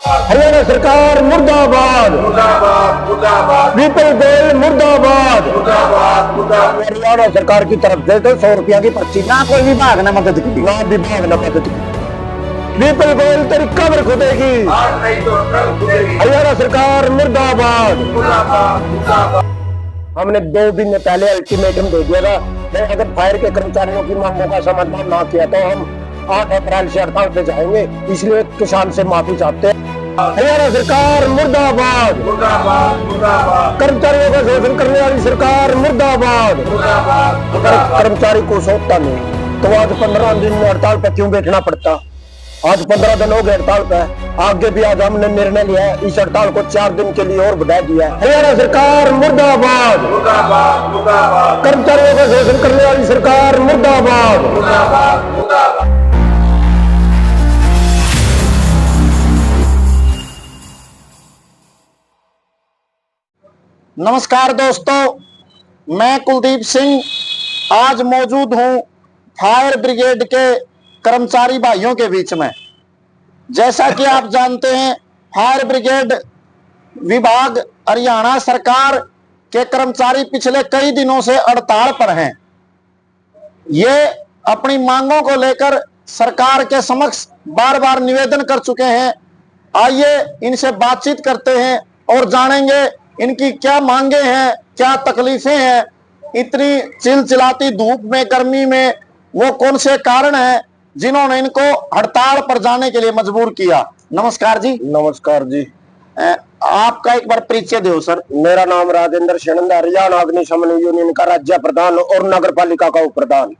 हरियाणा सरकार मुर्दाबाद, विपुल गोयल मुर्दाबाद। हरियाणा सरकार की तरफ से तो 100 रुपया की पर्ची, ना कोई विभाग ने मदद की, ना विभाग ने मदद की। विपुल गोयल तेरी कब्र खुदेगी, हरियाणा सरकार मुर्दाबाद। हमने 2 दिन पहले अल्टीमेटम दे दिया था, अगर फायर के कर्मचारियों की मांगों का समाधान ना किया तो हम 8 अप्रैल से हड़ताल पे जाएंगे, इसलिए किसान से माफी चाहते हैं। हरियाणा सरकार मुर्दाबाद, कर्मचारियों का शोषण करने वाली सरकार मुर्दाबाद। अगर कर्मचारी को सोचता नहीं तो आज 15 दिन में हड़ताल पर क्यों बैठना पड़ता। आज 15 दिन हो गए हड़ताल पे, आगे भी आज हमने निर्णय लिया है, इस हड़ताल को 4 दिन के लिए और बढ़ा दिया है। हरियाणा सरकार मुर्दाबाद, कर्मचारियों का शोषण करने वाली सरकार मुर्दाबाद। नमस्कार दोस्तों, मैं कुलदीप सिंह आज मौजूद हूं फायर ब्रिगेड के कर्मचारी भाइयों के बीच में। जैसा कि आप जानते हैं, फायर ब्रिगेड विभाग हरियाणा सरकार के कर्मचारी पिछले कई दिनों से हड़ताल पर हैं। ये अपनी मांगों को लेकर सरकार के समक्ष बार बार निवेदन कर चुके हैं। आइए इनसे बातचीत करते हैं और जानेंगे इनकी क्या मांगे हैं, क्या तकलीफें हैं। इतनी चिलचिलाती धूप में, गर्मी में वो कौन से कारण हैं जिन्होंने इनको हड़ताल पर जाने के लिए मजबूर किया। नमस्कार जी। नमस्कार जी। आपका एक बार परिचय दो सर। मेरा नाम राजेंद्र शनंद, हरियाणा अग्निशमन यूनियन का राज्य प्रधान और नगर पालिका का उप प्रधान।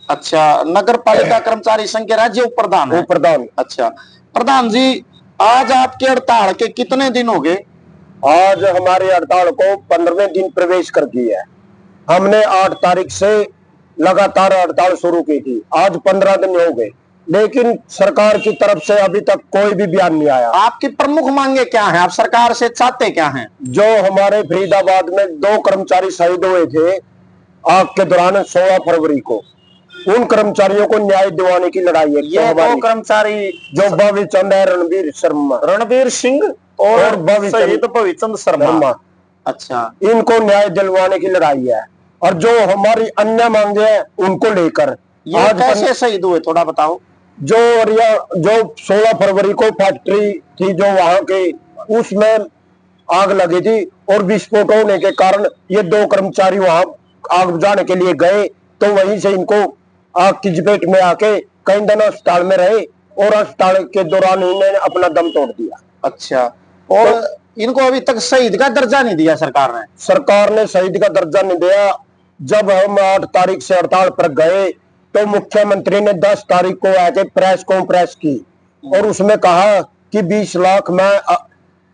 अच्छा, नगर पालिका कर्मचारी संघ के राज्य उप प्रधान है। प्रधान। अच्छा प्रधान जी, आज आपके हड़ताल के कितने दिन हो गए? आज हमारी हड़ताल को 15वें दिन प्रवेश कर दिया है। हमने 8 तारीख से लगातार हड़ताल शुरू की थी, आज 15 दिन हो गए, लेकिन सरकार की तरफ से अभी तक कोई भी बयान नहीं आया। आपकी प्रमुख मांगे क्या हैं? आप सरकार से चाहते क्या हैं? जो हमारे फरीदाबाद में 2 कर्मचारी शहीद हुए थे आग के दौरान 16 फरवरी को, उन कर्मचारियों को न्याय दिलाने की लड़ाई है। ये 2 कर्मचारी जो भविचंद है, रणवीर सिंह और भविचंद शर्मा। अच्छा, इनको न्याय दिलवाने की लड़ाई है और जो हमारी अन्य मांगे हैं उनको लेकर। आज कैसे शहीद हुए थोड़ा बताओ। जो 16 फरवरी को फैक्ट्री थी जो वहां के, उसमें आग लगी थी और विस्फोट होने के कारण ये 2 कर्मचारी वहां आग बुझाने के लिए गए, तो वहीं से इनको आग की चपेट में आके कई दिन अस्पताल में रहे और अस्पताल के दौरान इन्होंने अपना दम तोड़ दिया। अच्छा, और तो इनको अभी तक शहीद का दर्जा नहीं दिया सरकार ने? सरकार ने शहीद का दर्जा नहीं दिया। जब हम 8 तारीख से हड़ताल पर गए तो मुख्यमंत्री ने 10 तारीख को आके प्रेस कॉन्फ्रेंस की और उसमें कहा कि 20 लाख मैं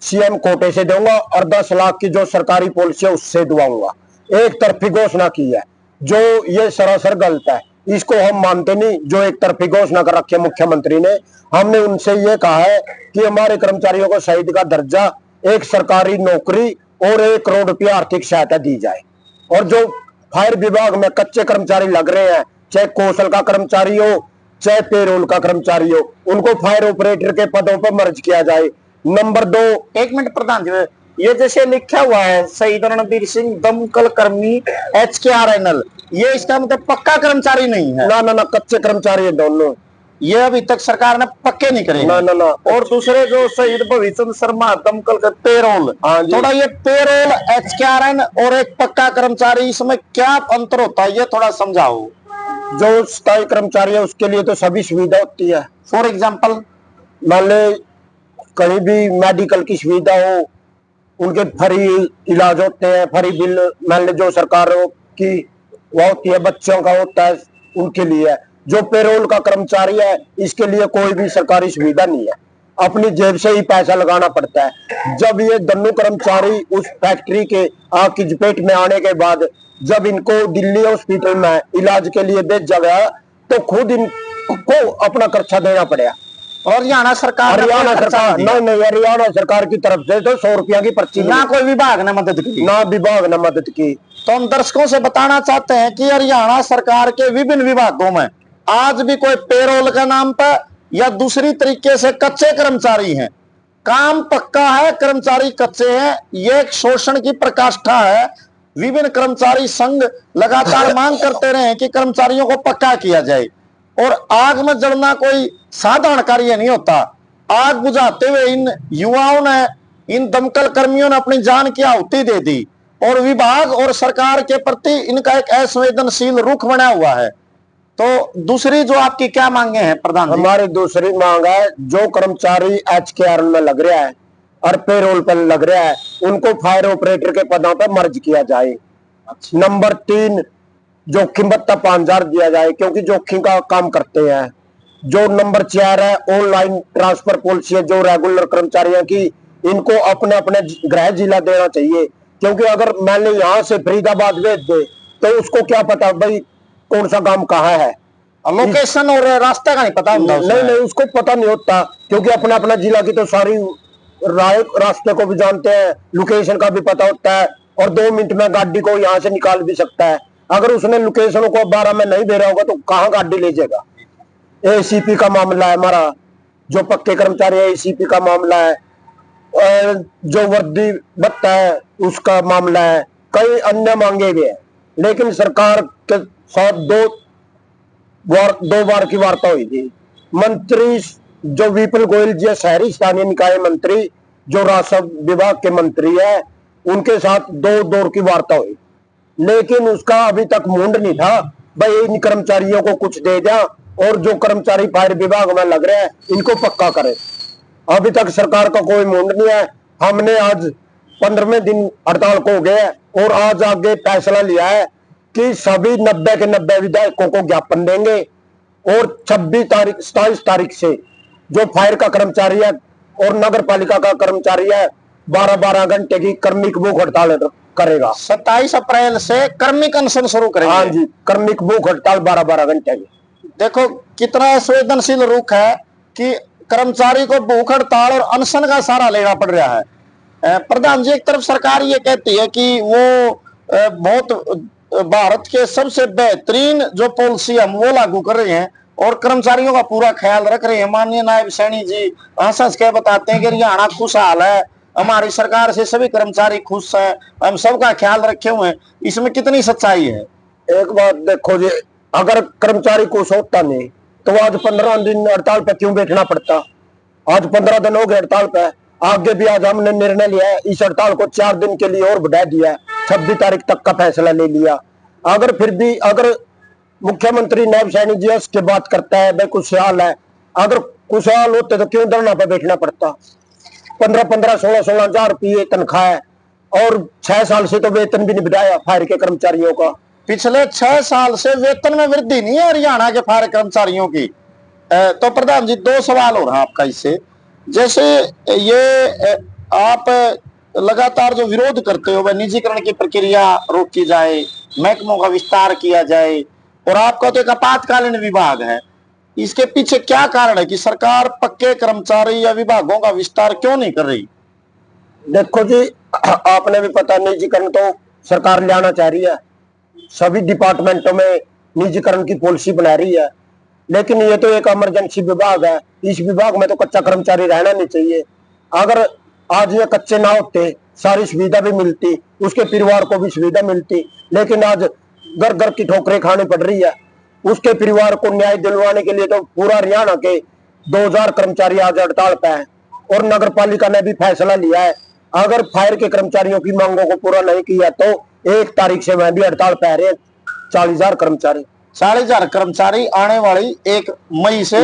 सीएम कोटे से दूंगा और 10 लाख की जो सरकारी पॉलिसी है उससे दुआऊंगा। एक तरफी घोषणा की है, जो ये सरासर गलत है, इसको हम मानते नहीं। जो एक तरफी घोषणा कर रखी है मुख्यमंत्री ने, हमने उनसे ये कहा है कि हमारे कर्मचारियों को शहीद का दर्जा, एक सरकारी नौकरी और 1 करोड़ रुपया आर्थिक सहायता दी जाए। और जो फायर विभाग में कच्चे कर्मचारी लग रहे हैं, चाहे कौशल का कर्मचारी हो चाहे पेरोल का कर्मचारी हो, उनको फायर ऑपरेटर के पदों पर मर्ज किया जाए। नंबर 2, 1 मिनट प्रधान जी, ये जैसे लिखा हुआ है शहीद रणवीर सिंह दमकल कर्मी HKRNL, ये इसका मतलब पक्का कर्मचारी नहीं है? ना, कच्चे कर्मचारी है दोनों। ये अभी तक सरकार ने पक्के नहीं करे। ना। और दूसरे जो शहीद भविचंद शर्मा दमकल का पेरोल, थोड़ा ये पेरोल HKRN और एक पक्का कर्मचारी, इसमें क्या अंतर होता है ये थोड़ा समझाओ। जो स्थायी कर्मचारी है उसके लिए तो सभी सुविधा होती है। फॉर एग्जाम्पल, मान ले कहीं भी मेडिकल की सुविधा हो, उनके फ्री इलाज होते हैं, फ्री बिल मान ले जो सरकार की वो होती है, बच्चों का होता है, उनके लिए है। जो पेरोल का कर्मचारी है इसके लिए कोई भी सरकारी सुविधा नहीं है, अपनी जेब से ही पैसा लगाना पड़ता है। जब ये दोनों कर्मचारी उस फैक्ट्री के आग की चपेट में आने के बाद जब इनको दिल्ली हॉस्पिटल में इलाज के लिए भेजा गया तो खुद इनको अपना खर्चा देना पड़ा। और हरियाणा सरकार नहीं, हरियाणा सरकार की तरफ से तो 100 रुपया की पर्ची, ना कोई विभाग ने मदद की, ना विभाग ने मदद की। तो हम दर्शकों से बताना चाहते हैं कि हरियाणा सरकार के विभिन्न विभागों में आज भी कोई पेरोल के नाम पर या दूसरी तरीके से कच्चे कर्मचारी हैं काम पक्का है, कर्मचारी कच्चे हैं, ये एक शोषण की प्रकाष्ठा है। विभिन्न कर्मचारी संघ लगातार मांग करते रहे कि कर्मचारियों को पक्का किया जाए। और आग में जलना कोई साधारण कार्य नहीं होता। आग बुझाते हुए इन युवाओं ने, इन दमकल कर्मियों ने अपनी जान की आहुति दे दी और विभाग और सरकार के प्रति इनका एक असंवेदनशील रुख बना हुआ है। तो दूसरी जो आपकी क्या मांगे हैं प्रधान जी? हमारी दूसरी मांग है, जो कर्मचारी HKR में लग रहा है और पेरोल पर लग रहा है, उनको फायर ऑपरेटर के पदों पर मर्ज किया जाए। नंबर 3, जोखिम भत्ता 5,000 दिया जाए, क्योंकि जोखिम का काम करते हैं। जो नंबर 4 है, ऑनलाइन ट्रांसफर पॉलिसी है, जो रेगुलर कर्मचारियों की, इनको अपने अपने गृह जिला देना चाहिए। क्योंकि अगर मैंने यहाँ से फरीदाबाद भेज दे तो उसको क्या पता भाई कौन सा काम कहाँ है, लोकेशन और रास्ते का नहीं पता होता। नहीं, उसको पता नहीं होता, क्योंकि अपना अपना जिला की तो सारी रास्ते को भी जानते हैं, लोकेशन का भी पता होता है, और 2 मिनट में गाड़ी को यहाँ से निकाल भी सकता है। अगर उसने लोकेशन को 12 में नहीं दे रहा होगा तो कहाँ गाड़ी ले जाएगा। ACP का मामला है हमारा, जो पक्के कर्मचारी है, ACP का मामला है, जो वर्दी भत्ता है उसका मामला है, कई अन्य मांगे भी है। लेकिन सरकार के साथ दो बार की वार्ता हुई थी। मंत्री जो विपुल गोयल जी, शहरी स्थानीय निकाय मंत्री, जो राजस्व विभाग के मंत्री है, उनके साथ 2 दौर की वार्ता हुई, लेकिन उसका अभी तक मुंड नहीं था भाई इन कर्मचारियों को कुछ दे दिया और जो कर्मचारी फायर विभाग में लग रहे हैं इनको पक्का करे। अभी तक सरकार का कोई मुंड नहीं है। हमने आज 15वें दिन हड़ताल को हो गए और आज आगे फैसला लिया है कि सभी 90 के 90 विधायकों को ज्ञापन देंगे और 27 तारीख से जो फायर का कर्मचारी है और नगर पालिका का कर्मचारी है 12-12 घंटे की कर्मिक भूख हड़ताल करेगा। 27 अप्रैल से कर्मिक अनशन शुरू करेंगे। हाँ जी, कर्मिक भूख हड़ताल 12-12 घंटे की। देखो कितना संवेदनशील रुख है कि कर्मचारी को भूख हड़ताल और अनशन का सहारा लेना पड़ रहा है। प्रधान जी, एक तरफ सरकार ये कहती है कि वो बहुत भारत के सबसे बेहतरीन जो पॉलिसी हम वो लागू कर रहे हैं और कर्मचारियों का पूरा ख्याल रख रहे हैं। माननीय नायब सैनी जी हंस के बताते हैं कि हरियाणा खुशहाल है, हमारी सरकार से सभी कर्मचारी खुश हैं, हम सबका ख्याल रखे हुए हैं। इसमें कितनी सच्चाई है? एक बात देखो जी, अगर कर्मचारी खुश होता नहीं तो आज 15 दिन हड़ताल पे क्यों बैठना पड़ता। आज 15 दिन हो गए हड़ताल पे। आगे भी आज हमने निर्णय लिया है, इस हड़ताल को 4 दिन के लिए और बढ़ा दिया है, 26 तारीख तक का फैसला ले लिया। अगर फिर भी अगर मुख्यमंत्री नायब सैनी जी उसके बात करता है भाई खुशहाल है, अगर खुशहाल होते तो क्यों धरना पे बैठना पड़ता। 15-15, 16-16 हजार रुपये तनख्वाह है और 6 साल से तो वेतन भी नहीं बढ़ाया फायर के कर्मचारियों का। पिछले 6 साल से वेतन में वृद्धि नहीं है हरियाणा के फायर कर्मचारियों की। तो प्रधान जी 2 सवाल हो रहा है आपका इससे। जैसे ये आप लगातार जो विरोध करते हो वह निजीकरण की प्रक्रिया रोकी जाए, महकमों का विस्तार किया जाए, और आपका तो एक आपातकालीन विभाग है, इसके पीछे क्या कारण है कि सरकार पक्के कर्मचारी या विभागों का विस्तार क्यों नहीं कर रही? देखो जी, आपने भी पता निजीकरण तो सरकार लाना चाह रही है, सभी डिपार्टमेंटों में निजीकरण की पॉलिसी बना रही है, लेकिन ये तो एक इमरजेंसी विभाग है, इस विभाग में तो कच्चा कर्मचारी रहना नहीं चाहिए। अगर आज ये कच्चे ना होते, सारी सुविधा भी मिलती, उसके परिवार को भी सुविधा मिलती, लेकिन आज घर घर की ठोकरें खानी पड़ रही है। उसके परिवार को न्याय दिलवाने के लिए तो पूरा हरियाणा के 2000 कर्मचारी आज हड़ताल पे हैं और नगर पालिका ने भी फैसला लिया है, अगर फायर के कर्मचारियों की मांगों को पूरा नहीं किया तो 1 तारीख से वह भी हड़ताल पे रहे 40,000 कर्मचारी। 40,000 कर्मचारी आने वाली 1 मई से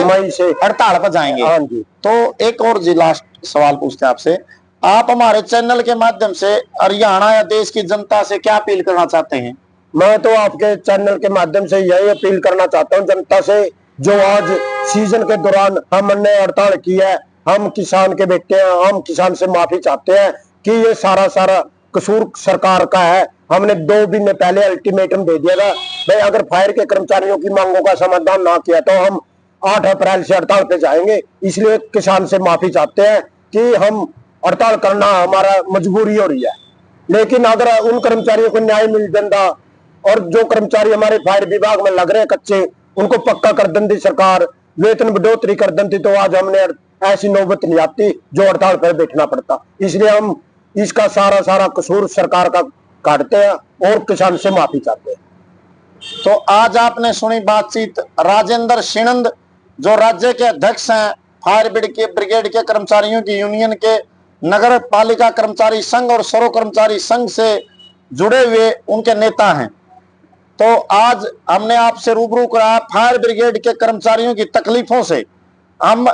हड़ताल पर जाएंगे। हाँ जी। तो एक और जी लास्ट सवाल पूछते हैं आपसे, आप हमारे चैनल के माध्यम से हरियाणा या देश की जनता से क्या अपील करना चाहते हैं? मैं तो आपके चैनल के माध्यम से यही अपील करना चाहता हूं जनता से, जो आज सीजन के दौरान हमने हड़ताल की है, हम किसान के बेटे हैं, हम किसान से माफी चाहते हैं कि ये सारा कसूर सरकार का है। हमने 2 दिन पहले अल्टीमेटम दे दिया था भाई अगर फायर के कर्मचारियों की मांगों का समाधान ना किया तो हम 8 अप्रैल से हड़ताल पे जाएंगे। इसलिए किसान से माफी चाहते हैं कि हम हड़ताल करना हमारा मजबूरी हो रही है, लेकिन अगर उन कर्मचारियों को न्याय मिल जाता और जो कर्मचारी हमारे फायर विभाग में लग रहे हैं कच्चे, उनको पक्का कर देती सरकार, वेतन बढ़ोतरी कर देती, तो आज हमने ऐसी नौबत नहीं आती जो हड़ताल पर बैठना पड़ता। इसलिए हम इसका सारा कसूर सरकार का काटते हैं और किसान से माफी चाहते हैं। तो आज आपने सुनी बातचीत राजेंद्र शिनंद, जो राज्य के अध्यक्ष हैं फायर ब्रिगेड के कर्मचारियों की यूनियन के, नगर पालिका कर्मचारी संघ और सर्व कर्मचारी संघ से जुड़े हुए उनके नेता हैं। तो आज हमने आपसे रूबरू कराया फायर ब्रिगेड के कर्मचारियों की तकलीफों से। हम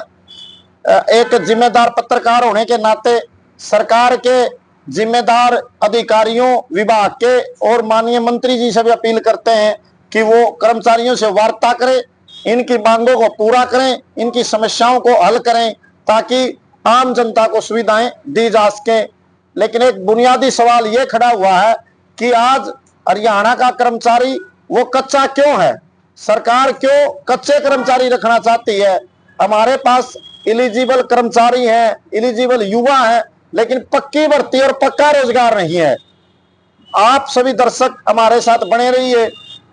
एक जिम्मेदार पत्रकार होने के नाते सरकार के जिम्मेदार अधिकारियों, विभाग के और माननीय मंत्री जी से भी अपील करते हैं कि वो कर्मचारियों से वार्ता करें, इनकी मांगों को पूरा करें, इनकी समस्याओं को हल करें, ताकि आम जनता को सुविधाएं दी जा सके। लेकिन एक बुनियादी सवाल ये खड़ा हुआ है कि आज हरियाणा का कर्मचारी वो कच्चा क्यों है? सरकार क्यों कच्चे कर्मचारी रखना चाहती है? हमारे पास एलिजिबल कर्मचारी हैं, एलिजिबल युवा हैं, लेकिन पक्की भर्ती और पक्का रोजगार नहीं है। आप सभी दर्शक हमारे साथ बने रहिए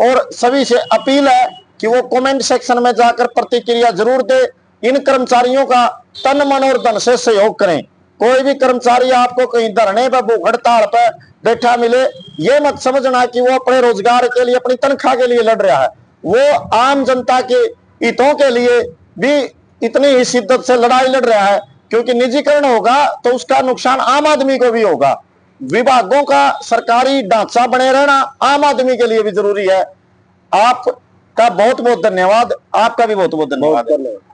और सभी से अपील है कि वो कमेंट सेक्शन में जाकर प्रतिक्रिया जरूर दे। इन कर्मचारियों का तन मन और धन से सहयोग करें। कोई भी कर्मचारी आपको कहीं धरने पर, भूख हड़ताल पर बैठा मिले, ये मत समझना कि वो अपने रोजगार के लिए, अपनी तनख्वाह के लिए लड़ रहा है। वो आम जनता के हितों के लिए भी इतनी ही शिद्दत से लड़ाई लड़ रहा है, क्योंकि निजीकरण होगा तो उसका नुकसान आम आदमी को भी होगा। विभागों का सरकारी ढांचा बने रहना आम आदमी के लिए भी जरूरी है। आपका बहुत बहुत धन्यवाद। आपका भी बहुत बहुत धन्यवाद।